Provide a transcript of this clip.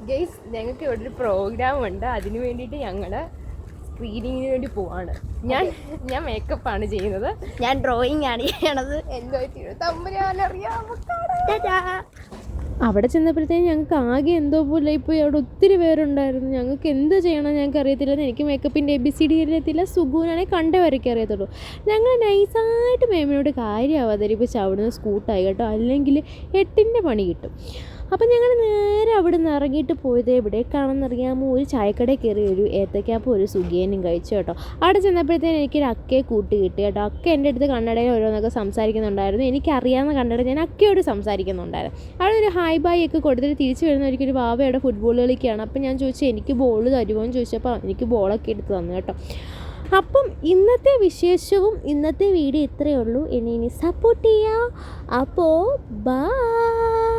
Guys, ഞങ്ങൾക്ക് ഇവിടെ ഒരു പ്രോഗ്രാം ഉണ്ട്. അതിന് വേണ്ടിയിട്ട് ഞങ്ങൾ സ്ക്രീനിങ്ങിന് വേണ്ടി പോവാണ്. ഞാൻ മേക്കപ്പാണ് ചെയ്യുന്നത്, ഞാൻ ഡ്രോയിങ് ആണ് ചെയ്യണത്. എന്തോ തമ്പുരാനറിയാം. അവിടെ ചെന്നപ്പോഴത്തേക്കും ഞങ്ങൾക്ക് ആകെ എന്തോ പോലെ ഇപ്പോൾ അവിടെ ഒത്തിരി പേരുണ്ടായിരുന്നു. ഞങ്ങൾക്ക് എന്ത് ചെയ്യണം ഞങ്ങൾക്ക് അറിയത്തില്ല. എനിക്ക് മേക്കപ്പിൻ്റെ ABCD അറിയത്തില്ല. സുഗുനാണെങ്കിൽ കണ്ടേ വരയ്ക്ക് അറിയത്തുള്ളൂ. ഞങ്ങൾ നൈസായിട്ട് മേമിനോട് കാര്യം അവതരിപ്പിച്ച് അവിടുന്ന് സ്കൂട്ടായി കേട്ടോ, അല്ലെങ്കിൽ 8ൻ്റെ പണി കിട്ടും. അപ്പം ഞങ്ങൾ നേരെ അവിടെ നിന്ന് ഇറങ്ങിയിട്ട് പോയത് എവിടേക്കാണെന്നറിയാമോ? ഒരു ചായക്കടയിൽ കയറി ഒരു ഏത്തക്കാപ്പം ഒരു സുഖിയനും കഴിച്ചു കേട്ടോ. അവിടെ ചെന്നപ്പോഴത്തേനും എനിക്കൊരു അക്കയെ കൂട്ടി കിട്ടി കേട്ടോ. അക്ക എൻ്റെ അടുത്ത് കണ്ണടയിൽ ഓരോന്നൊക്കെ സംസാരിക്കുന്നുണ്ടായിരുന്നു. എനിക്കറിയാവുന്ന കണ്ണട ഞാൻ അക്കയോട് സംസാരിക്കുന്നുണ്ടായിരുന്നു. അവിടെ ഒരു ഹായ് ബായ് ഒക്കെ കൊടുത്തിട്ട് തിരിച്ച് വരുന്നവർക്കൊരു വാവയുടെ ഫുട്ബോൾ കളിക്കുകയാണ്. അപ്പം ഞാൻ ചോദിച്ചു എനിക്ക് ബോൾ തരുമോ എന്ന് ചോദിച്ചപ്പോൾ എനിക്ക് ബോളൊക്കെ എടുത്ത് തന്നു കേട്ടോ. അപ്പം ഇന്നത്തെ വിശേഷവും ഇന്നത്തെ വീഡിയോ ഇത്രയേ ഉള്ളൂ. ഇനി സപ്പോർട്ട് ചെയ്യാം. അപ്പോൾ ബൈ.